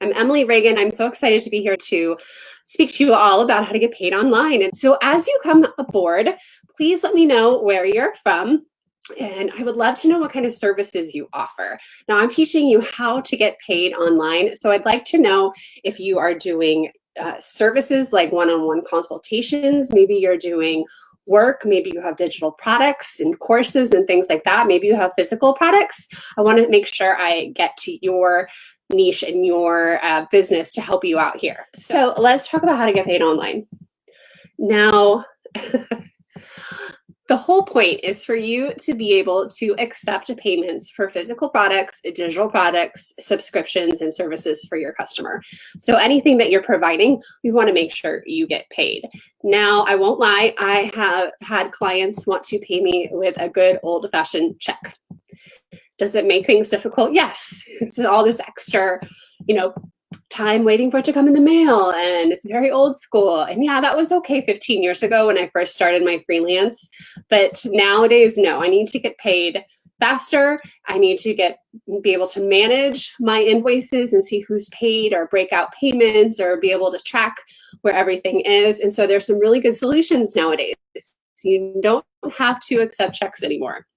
I'm Emily Reagan. I'm so excited to be here to speak to you all about how to get paid online. And so as you come aboard, please let me know where you're from. And I would love to know what kind of services you offer. Now, I'm teaching you how to get paid online. So I'd like to know if you are doing services like one-on-one consultations. Maybe you're doing work, maybe you have digital products and courses and things like that. Maybe you have physical products. I want to make sure I get to your niche and your business to help you out here. So let's talk about how to get paid online. Now, the whole point is for you to be able to accept payments for physical products, digital products, subscriptions, and services for your customer. So anything that you're providing, we want to make sure you get paid. Now, I won't lie, I have had clients want to pay me with a good old-fashioned check. Does it make things difficult? Yes. It's all this extra, time waiting for it to come in the mail, and it's very old school. And yeah, that was okay 15 years ago when I first started my freelance. But nowadays, no, I need to get paid faster. I need to be able to manage my invoices and see who's paid, or break out payments, or be able to track where everything is. And so there's some really good solutions nowadays. So you don't have to accept checks anymore.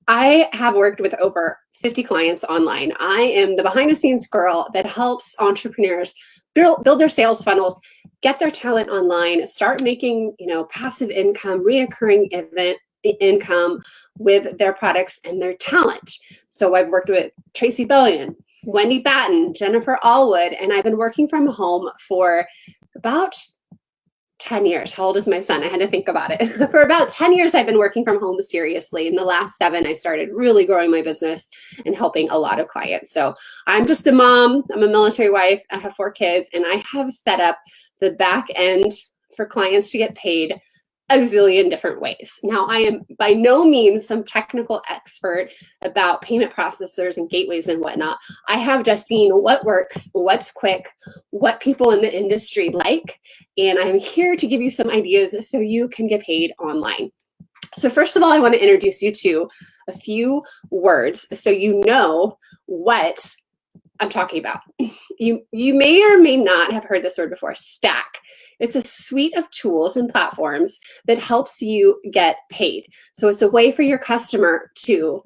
I have worked with over 50 clients online. I am the behind the scenes girl that helps entrepreneurs build their sales funnels, get their talent online, start making, passive income, reoccurring income with their products and their talent. So I've worked with Tracy Billion, Wendy Batten, Jennifer Allwood, and I've been working from home for about 10 years. How old is my son? I had to think about it. For about 10 years, I've been working from home seriously. In the last 7, I started really growing my business and helping a lot of clients. So I'm just a mom. I'm a military wife. I have 4 kids, and I have set up the back end for clients to get paid a zillion different ways. Now, I am by no means some technical expert about payment processors and gateways and whatnot. I have just seen what works, what's quick, what people in the industry like, and I'm here to give you some ideas so you can get paid online. So first of all, I want to introduce you to a few words so you know what I'm talking about. You may or may not have heard this word before, Stack. It's a suite of tools and platforms that helps you get paid. So it's a way for your customer to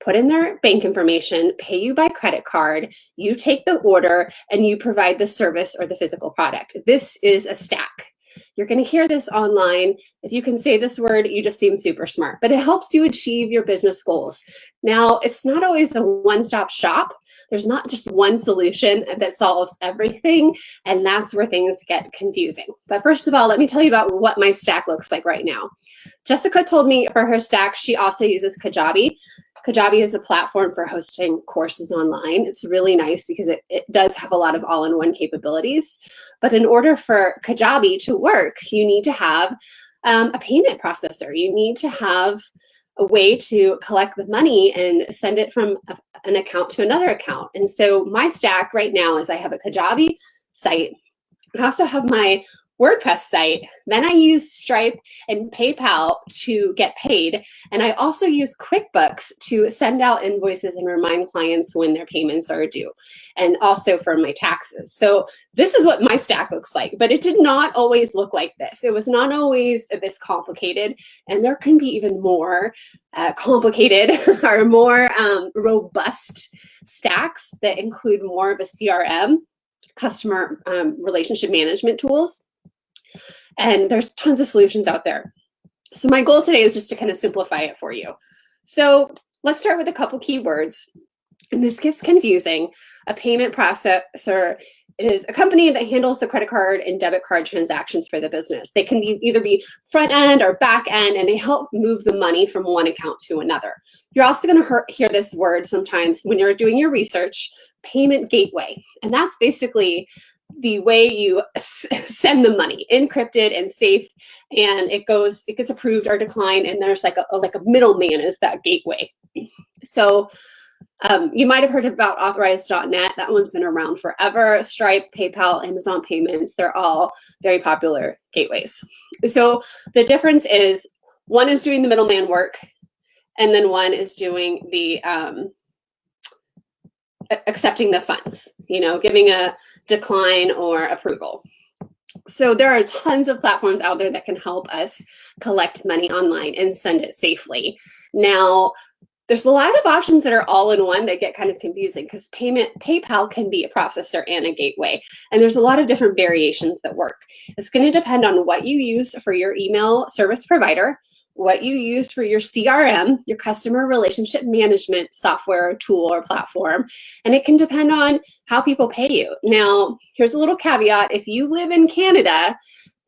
put in their bank information, pay you by credit card, you take the order, and you provide the service or the physical product. This is a stack. You're going to hear this online. If you can say this word, you just seem super smart, but it helps you achieve your business goals. Now, it's not always a one-stop shop. There's not just one solution that solves everything, and that's where things get confusing. But first of all, let me tell you about what my stack looks like right now. Jessica told me for her stack, she also uses Kajabi. Kajabi is a platform for hosting courses online. It's really nice because it does have a lot of all-in-one capabilities. But in order for Kajabi to work, you need to have a payment processor. You need to have a way to collect the money and send it from an account to another account. And so my stack right now is I have a Kajabi site. I also have my WordPress site. Then I use Stripe and PayPal to get paid. And I also use Quickbooks to send out invoices and remind clients when their payments are due, and also for my taxes. So this is what my stack looks like, but it did not always look like this. It was not always this complicated, and there can be even more complicated or more robust stacks that include more of a CRM, customer relationship management tools. And there's tons of solutions out there. So my goal today is just to kind of simplify it for you. So let's start with a couple keywords. And this gets confusing. A payment processor is a company that handles the credit card and debit card transactions for the business. They can either be front end or back end, and they help move the money from one account to another. You're also going to hear this word sometimes when you're doing your research, payment gateway. And that's basically the way you send the money, encrypted and safe, and it gets approved or declined, and there's like a middleman is that gateway. So you might have heard about authorized.net. That one's been around forever. Stripe, PayPal, Amazon Payments, they're all very popular gateways. So the difference is one is doing the middleman work, and then one is doing the accepting the funds, giving a decline or approval. So there are tons of platforms out there that can help us collect money online and send it safely. Now, there's a lot of options that are all in one that get kind of confusing because PayPal can be a processor and a gateway. And there's a lot of different variations that work. It's going to depend on what you use for your email service provider, what you use for your CRM, your customer relationship management software, tool, or platform. And it can depend on how people pay you. Now, here's a little caveat. If you live in Canada,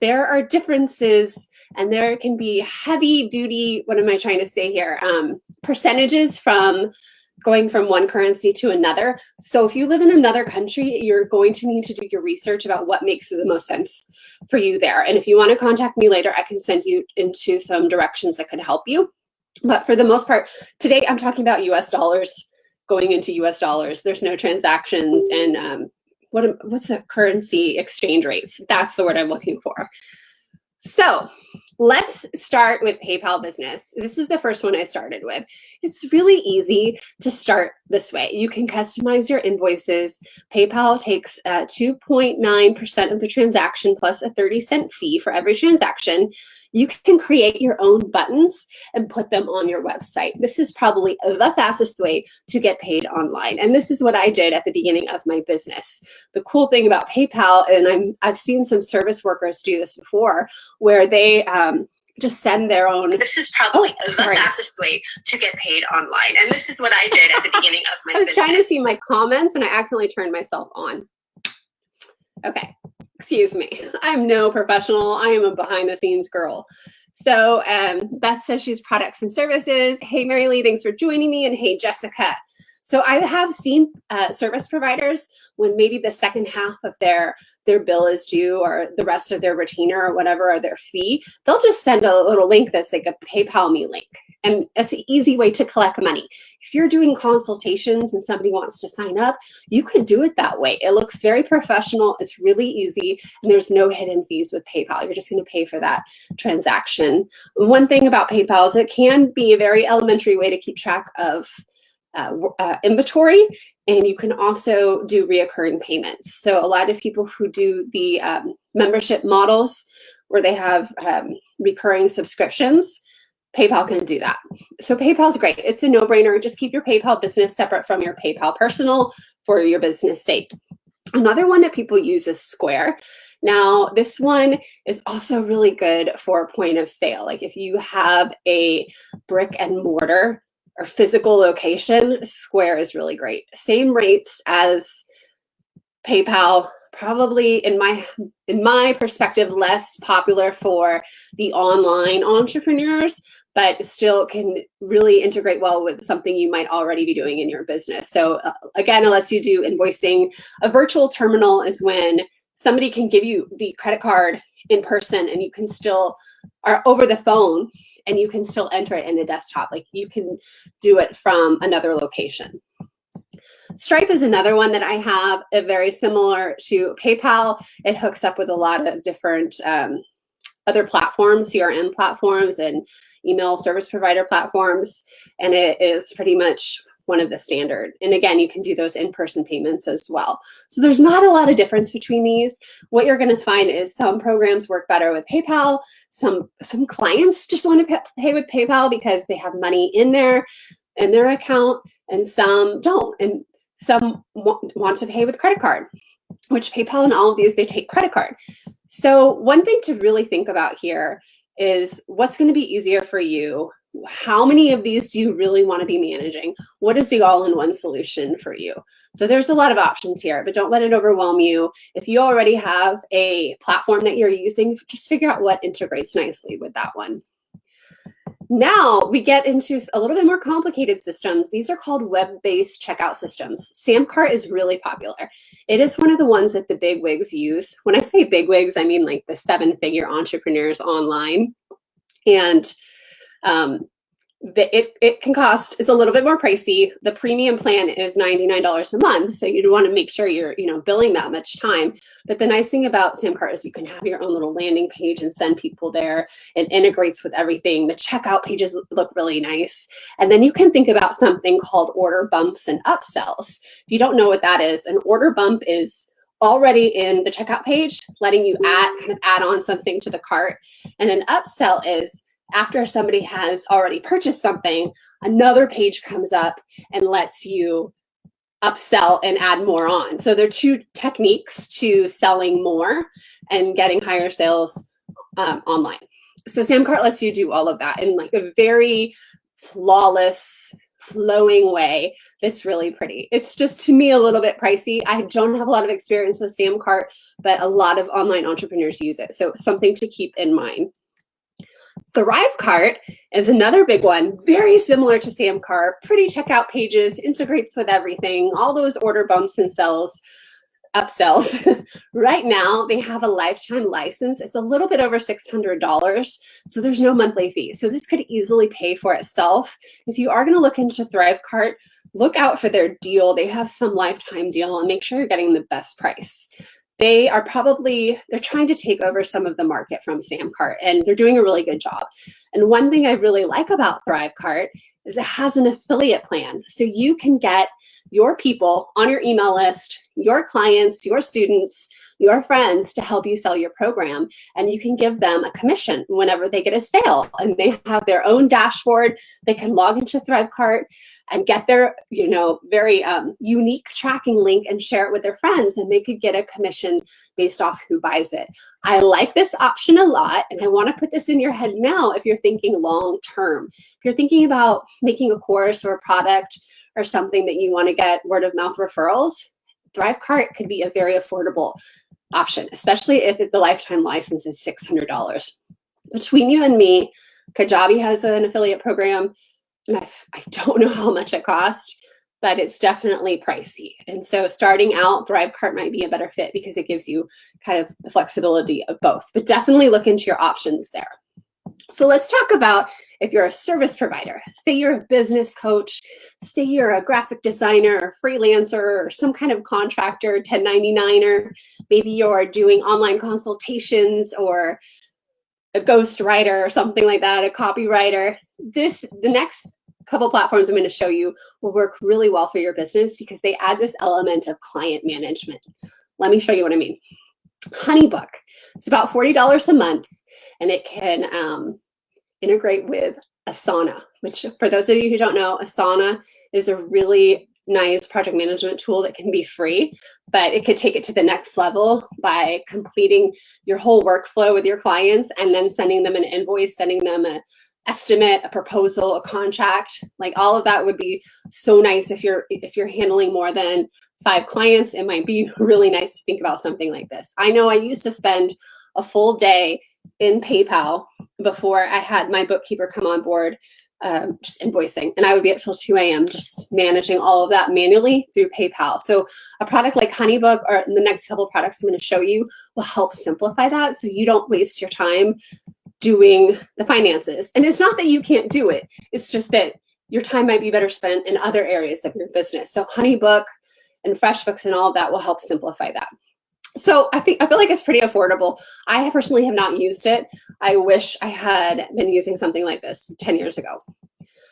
there are differences and there can be heavy duty, what am I trying to say here? Percentages from going from one currency to another. So if you live in another country, you're going to need to do your research about what makes the most sense for you there. And if you want to contact me later, I can send you into some directions that could help you. But for the most part, today I'm talking about US dollars, going into US dollars. There's no transactions and what's the currency exchange rates? That's the word I'm looking for. So let's start with PayPal Business. This is the first one I started with. It's really easy to start this way. You can customize your invoices. PayPal takes 2.9% of the transaction plus a 30-cent fee for every transaction. You can create your own buttons and put them on your website. This is probably the fastest way to get paid online. And this is what I did at the beginning of my business. The cool thing about PayPal, and I've seen some service workers do this before, where they just send their own. This is probably the fastest way to get paid online. And this is what I did at the beginning of my business. I was trying to see my comments and I accidentally turned myself on. Okay, excuse me. I'm no professional. I am a behind the scenes girl. So Beth says she's products and services. Hey, Mary Lee, thanks for joining me. And hey, Jessica. So I have seen service providers when maybe the second half of their bill is due or the rest of their retainer or whatever, or their fee, they'll just send a little link that's like a PayPal me link. And it's an easy way to collect money. If you're doing consultations and somebody wants to sign up, you could do it that way. It looks very professional. It's really easy. And there's no hidden fees with PayPal. You're just going to pay for that transaction. One thing about PayPal is it can be a very elementary way to keep track of inventory, and you can also do reoccurring payments. So a lot of people who do the membership models where they have recurring subscriptions, PayPal can do that. So PayPal's great. It's a no-brainer. Just keep your PayPal business separate from your PayPal personal for your business sake. Another one that people use is Square. Now, this one is also really good for point of sale. Like if you have a brick and mortar or physical location, Square is really great. Same rates as PayPal, probably in my perspective, less popular for the online entrepreneurs, but still can really integrate well with something you might already be doing in your business. So again, unless you do invoicing, a virtual terminal is when somebody can give you the credit card in person and you can still, or over the phone, and you can still enter it in the desktop. Like you can do it from another location. Stripe is another one that I have, very similar to PayPal. It hooks up with a lot of different other platforms, CRM platforms and email service provider platforms. And it is pretty much one of the standard. And again, you can do those in-person payments as well. So there's not a lot of difference between these. What you're going to find is some programs work better with PayPal. Some clients just want to pay with PayPal because they have money in their account, and some don't. And some want to pay with credit card, which PayPal and all of these, they take credit card. So one thing to really think about here is what's going to be easier for you. How many of these do you really want to be managing? What is the all-in-one solution for you? So there's a lot of options here, but don't let it overwhelm you. If you already have a platform that you're using, just figure out what integrates nicely with that one. Now we get into a little bit more complicated systems. These are called web-based checkout systems. Samcart is really popular. It is one of the ones that the big wigs use. When I say big wigs, I mean like the 7-figure entrepreneurs online. And it can cost, it's a little bit more pricey. The premium plan is $99 a month. So you'd want to make sure you're, billing that much time. But the nice thing about Samcart is you can have your own little landing page and send people there. It integrates with everything. The checkout pages look really nice. And then you can think about something called order bumps and upsells. If you don't know what that is, an order bump is already in the checkout page, letting you add on something to the cart. And an upsell is after somebody has already purchased something, another page comes up and lets you upsell and add more on. So there are two techniques to selling more and getting higher sales online. So Samcart lets you do all of that in like a very flawless, flowing way that's really pretty. It's just, to me, a little bit pricey. I don't have a lot of experience with Samcart, but a lot of online entrepreneurs use it. So something to keep in mind. Thrivecart is another big one, very similar to Samcart, pretty checkout pages, integrates with everything, all those order bumps and upsells. Right now, they have a lifetime license. It's a little bit over $600, so there's no monthly fee. So this could easily pay for itself. If you are going to look into Thrivecart, look out for their deal. They have some lifetime deal, and make sure you're getting the best price. They're trying to take over some of the market from Samcart, and they're doing a really good job. And one thing I really like about Thrivecart is it has an affiliate plan. So you can get your people on your email list, your clients, your students, your friends to help you sell your program. And you can give them a commission whenever they get a sale. And they have their own dashboard. They can log into Thrivecart and get their, very unique tracking link and share it with their friends. And they could get a commission based off who buys it. I like this option a lot. And I want to put this in your head now if you're thinking long term. If you're thinking about making a course or a product or something that you want to get word of mouth referrals, Thrivecart could be a very affordable option, especially if the lifetime license is $600. Between you and me, Kajabi has an affiliate program, and I don't know how much it costs, but it's definitely pricey. And so starting out, Thrivecart might be a better fit because it gives you kind of the flexibility of both, but definitely look into your options there. So let's talk about if you're a service provider. Say you're a business coach, say you're a graphic designer or freelancer or some kind of contractor, 1099er, maybe you're doing online consultations or a ghostwriter or something like that, a copywriter. The next couple platforms I'm going to show you will work really well for your business because they add this element of client management. Let me show you what I mean. Honeybook. It's about $40 a month, and it can integrate with Asana, which for those of you who don't know, Asana is a really nice project management tool that can be free, but it could take it to the next level by completing your whole workflow with your clients and then sending them an invoice, sending them an estimate, a proposal, a contract. Like all of that would be so nice if you're handling more than 5 clients. It might be really nice to think about something like this. I know I used to spend a full day in PayPal before I had my bookkeeper come on board, just invoicing, and I would be up till 2 a.m. just managing all of that manually through PayPal. So a product like Honeybook, or the next couple of products I'm going to show you, will help simplify that so you don't waste your time doing the finances. And it's not that you can't do it, it's just that your time might be better spent in other areas of your business. So Honeybook and Freshbooks and all of that will help simplify that. So I feel like it's pretty affordable. I personally have not used it. I wish I had been using something like this 10 years ago.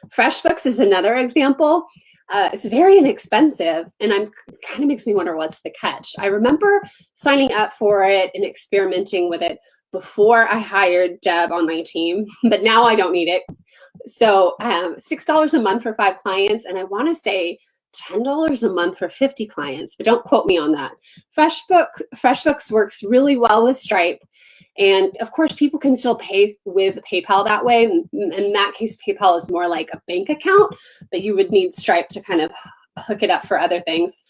Freshbooks is another example. It's very inexpensive, and kind of makes me wonder what's the catch. I remember signing up for it and experimenting with it before I hired Deb on my team, but now I don't need it. So $6 a month for 5 clients, and I want to say $10 a month for 50 clients, but don't quote me on that. FreshBooks works really well with Stripe. And of course, people can still pay with PayPal that way. In that case, PayPal is more like a bank account, but you would need Stripe to kind of hook it up for other things.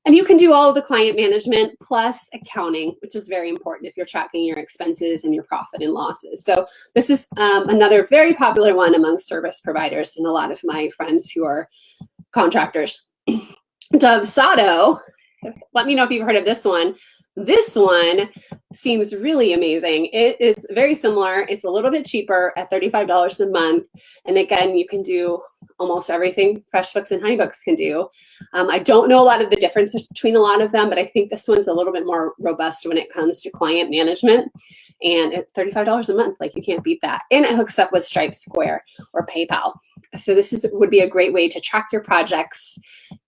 And you can do all of the client management plus accounting, which is very important if you're tracking your expenses and your profit and losses. So this is another very popular one among service providers and a lot of my friends who are contractors. Dovesatto, let me know if you've heard of this one. This one seems really amazing. It is very similar. It's a little bit cheaper at $35 a month. And again, you can do almost everything Freshbooks and Honeybooks can do. I don't know a lot of the differences between a lot of them, but I think this one's a little bit more robust when it comes to client management. And at $35 a month, like, you can't beat that. And it hooks up with Stripe, Square, or PayPal. So this would be a great way to track your projects,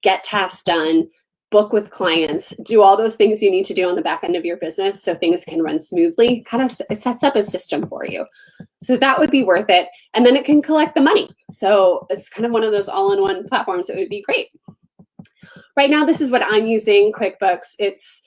get tasks done, book with clients, do all those things you need to do on the back end of your business so things can run smoothly. It sets up a system for you. So that would be worth it. And then it can collect the money. So it's kind of one of those all-in-one platforms that would be great. Right now, this is what I'm using, Quickbooks. It's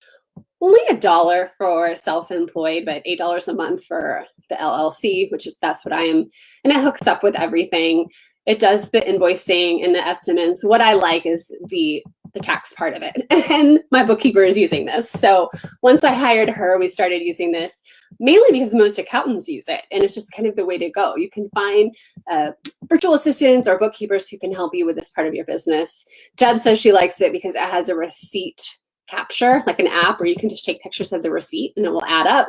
only $1 for self-employed, but $8 a month for the LLC, that's what I am. And it hooks up with everything. It does the invoicing and the estimates. What I like is the tax part of it. And my bookkeeper is using this. So once I hired her, we started using this mainly because most accountants use it. And it's just kind of the way to go. You can find virtual assistants or bookkeepers who can help you with this part of your business. Deb says she likes it because it has a receipt capture, like an app where you can just take pictures of the receipt and it will add up.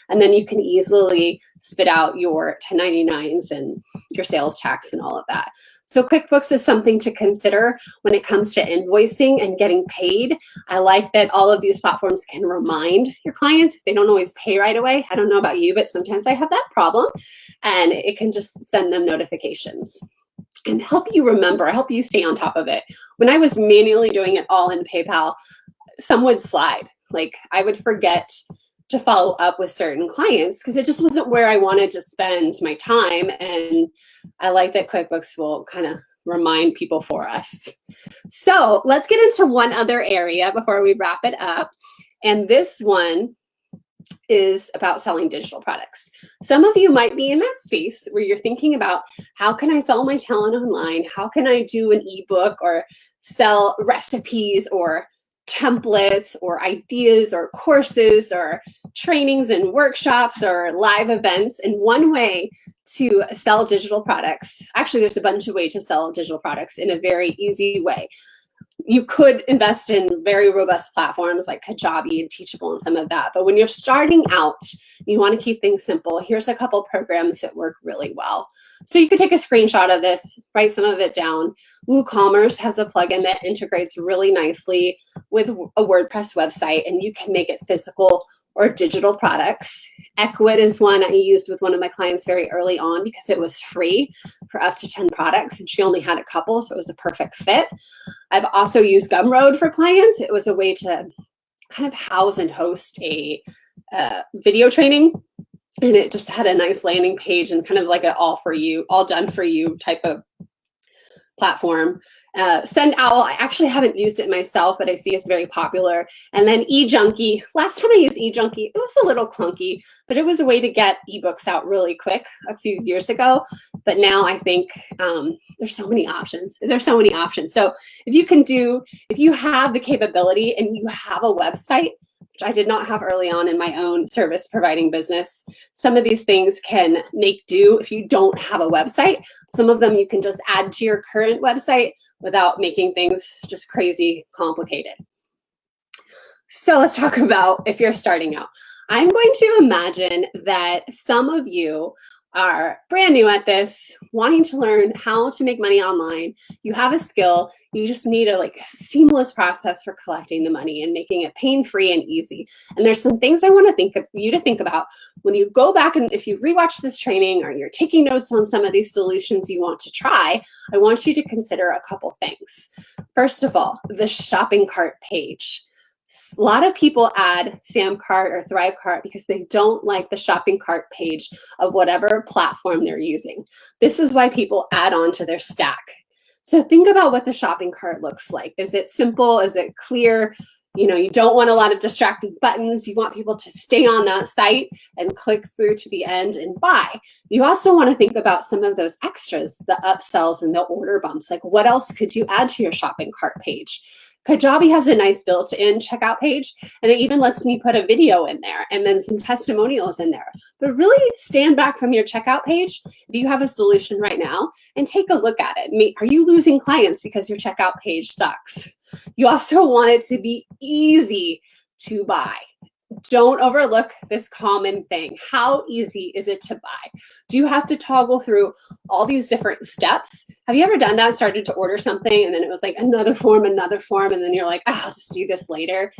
And then you can easily spit out your 1099s and your sales tax and all of that. So QuickBooks is something to consider when it comes to invoicing and getting paid. I like that all of these platforms can remind your clients if they don't always pay right away. I don't know about you, but sometimes I have that problem, and it can just send them notifications and help you remember, help you stay on top of it. When I was manually doing it all in PayPal, some would slide. Like, I would forget to follow up with certain clients because it just wasn't where I wanted to spend my time. And I like that QuickBooks will kind of remind people for us. So let's get into one other area before we wrap it up. And this one is about selling digital products. Some of you might be in that space where you're thinking about, how can I sell my talent online? How can I do an ebook or sell recipes or templates or ideas or courses or trainings and workshops or live events? And one way to sell digital products, actually there's a bunch of ways to sell digital products in a very easy way. You could invest in very robust platforms like Kajabi and Teachable and some of that. But when you're starting out, you want to keep things simple. Here's a couple programs that work really well. So you could take a screenshot of this, write some of it down. WooCommerce has a plugin that integrates really nicely with a WordPress website, and you can make it physical or digital products. Ecwid is one I used with one of my clients very early on because it was free for up to 10 products, and she only had a couple, so it was a perfect fit. I've also used Gumroad for clients. It was a way to kind of house and host a video training, and it just had a nice landing page and kind of like an all done for you type of platform. SendOwl, I actually haven't used it myself, but I see it's very popular. And then eJunkie. Last time I used eJunkie, it was a little clunky, but it was a way to get ebooks out really quick a few years ago. But now I think there's so many options. So if you have the capability and you have a website, which I did not have early on in my own service providing business, some of these things can make do if you don't have a website. Some of them you can just add to your current website without making things just crazy complicated. So let's talk about if you're starting out. I'm going to imagine that some of you are brand new at this, wanting to learn how to make money online. You have a skill, you just need a seamless process for collecting the money and making it pain-free and easy. And there's some things I want you to think about when you go back, and if you rewatch this training or you're taking notes on some of these solutions you want to try, I want you to consider a couple things. First of all, the shopping cart page. A lot of people add Samcart or ThriveCart because they don't like the shopping cart page of whatever platform they're using. This is why people add on to their stack. So think about what the shopping cart looks like. Is it simple? Is it clear? You don't want a lot of distracting buttons. You want people to stay on that site and click through to the end and buy. You also want to think about some of those extras, the upsells and the order bumps. Like, what else could you add to your shopping cart page? Kajabi has a nice built-in checkout page, and it even lets me put a video in there and then some testimonials in there. But really stand back from your checkout page if you have a solution right now and take a look at it. Are you losing clients because your checkout page sucks? You also want it to be easy to buy. don't overlook this common thing. How easy is it to buy? Do you have to toggle through all these different steps? Have you ever done that, started to order something and then it was like another form, and then you're like, I'll just do this later.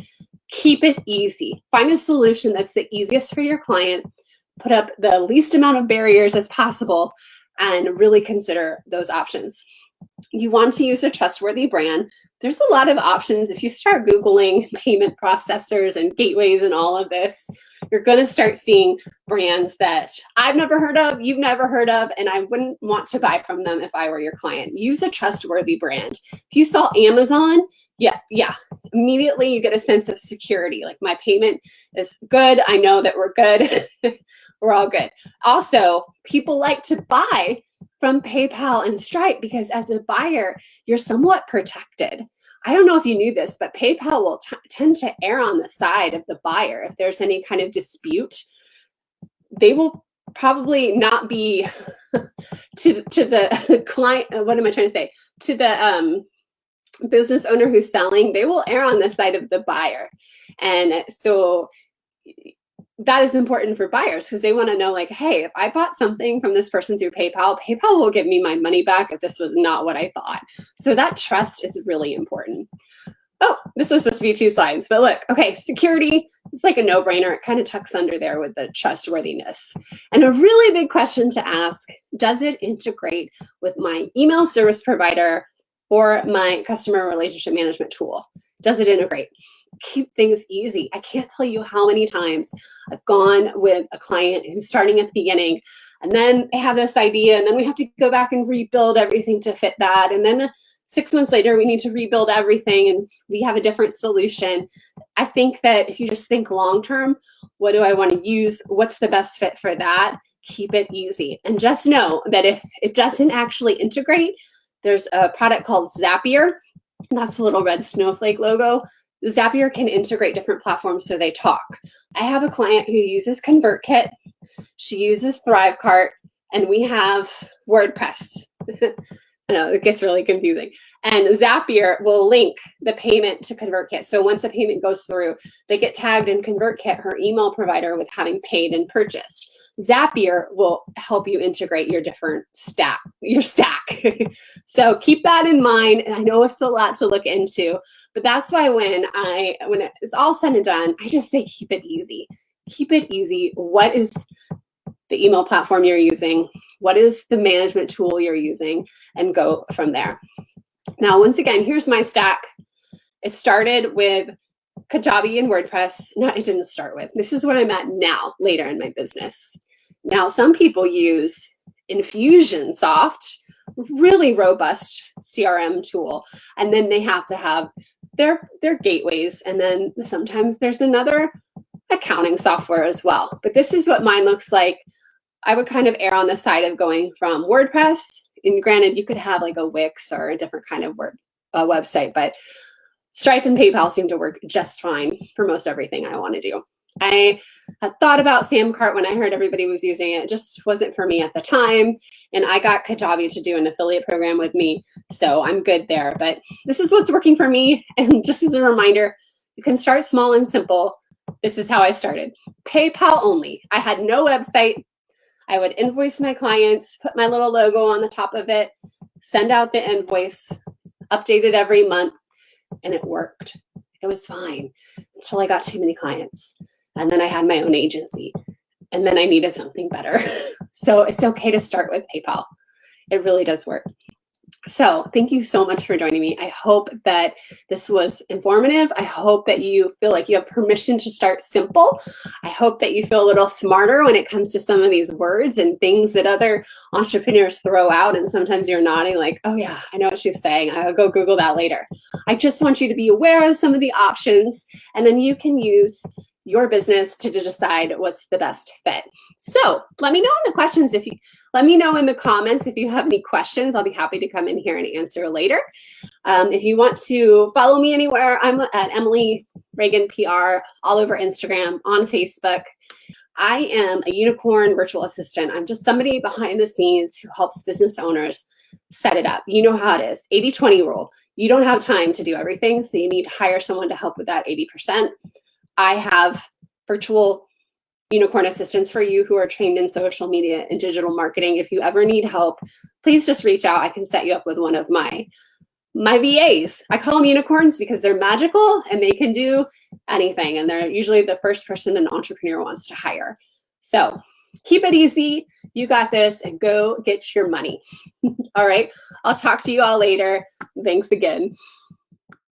Keep it easy. Find a solution that's the easiest for your client. Put up the least amount of barriers as possible and really consider those options. You want to use a trustworthy brand. There's a lot of options. If you start Googling payment processors and gateways and all of this, you're going to start seeing brands that I've never heard of, you've never heard of, and I wouldn't want to buy from them if I were your client. Use a trustworthy brand. If you saw Amazon, yeah, immediately you get a sense of security. Like, my payment is good. I know that we're good. We're all good. Also, people like to buy from PayPal and Stripe because as a buyer, you're somewhat protected. I don't know if you knew this, but PayPal will tend to err on the side of the buyer. If there's any kind of dispute, they will probably not be to the client. What am I trying to say? To the business owner who's selling, they will err on the side of the buyer. And so that is important for buyers because they want to know, like, hey, if I bought something from this person through PayPal, PayPal will give me my money back if this was not what I thought. So that trust is really important. Oh, this was supposed to be 2 slides, but look, okay, security is like a no-brainer. It kind of tucks under there with the trustworthiness. And a really big question to ask, does it integrate with my email service provider or my customer relationship management tool? Does it integrate? Keep things easy. I can't tell you how many times I've gone with a client who's starting at the beginning, and then they have this idea, and then we have to go back and rebuild everything to fit that. And then 6 months later, we need to rebuild everything, and we have a different solution. I think that if you just think long-term, what do I want to use? What's the best fit for that? Keep it easy. And just know that if it doesn't actually integrate, there's a product called Zapier. That's the little red snowflake logo. Zapier can integrate different platforms so they talk. I have a client who uses ConvertKit. She uses Thrivecart, and we have WordPress. I know, it gets really confusing. And Zapier will link the payment to ConvertKit. So once a payment goes through, they get tagged in ConvertKit, her email provider, with having paid and purchased. Zapier will help you integrate your different stack. So keep that in mind. I know it's a lot to look into, but that's why when it's all said and done, I just say keep it easy. Keep it easy. What is the email platform you're using? What is the management tool you're using? And go from there. Now, once again, here's my stack. It started with Kajabi and WordPress. No, it didn't start with. This is what I'm at now, later in my business. Now, some people use Infusionsoft, really robust CRM tool, and then they have to have their gateways, and then sometimes there's another accounting software as well. But this is what mine looks like. I would kind of err on the side of going from WordPress, and granted, you could have like a Wix or a different kind of website, but Stripe and PayPal seem to work just fine for most everything I want to do. I had thought about Samcart when I heard everybody was using it. It just wasn't for me at the time. And I got Kajabi to do an affiliate program with me, so I'm good there. But this is what's working for me. And just as a reminder, you can start small and simple. This is how I started. PayPal only. I had no website. I would invoice my clients, put my little logo on the top of it, send out the invoice, update it every month, and it worked. It was fine until I got too many clients. And then I had my own agency, and then I needed something better. So it's okay to start with PayPal. It really does work. So thank you so much for joining me. I hope that this was informative. I hope that you feel like you have permission to start simple. I hope that you feel a little smarter when it comes to some of these words and things that other entrepreneurs throw out. And sometimes you're nodding like, oh yeah, I know what she's saying. I'll go Google that later. I just want you to be aware of some of the options, and then you can use your business to decide what's the best fit. So let me know in the questions let me know in the comments if you have any questions. I'll be happy to come in here and answer later. If you want to follow me anywhere, I'm at Emily Reagan PR, all over Instagram, on Facebook. I am a unicorn virtual assistant. I'm just somebody behind the scenes who helps business owners set it up. You know how it is, 80-20 rule. You don't have time to do everything, so you need to hire someone to help with that 80%. I have virtual unicorn assistants for you who are trained in social media and digital marketing. If you ever need help, please just reach out. I can set you up with one of my VAs. I call them unicorns because they're magical and they can do anything. And they're usually the first person an entrepreneur wants to hire. So keep it easy. You got this, and go get your money. All right. I'll talk to you all later. Thanks again.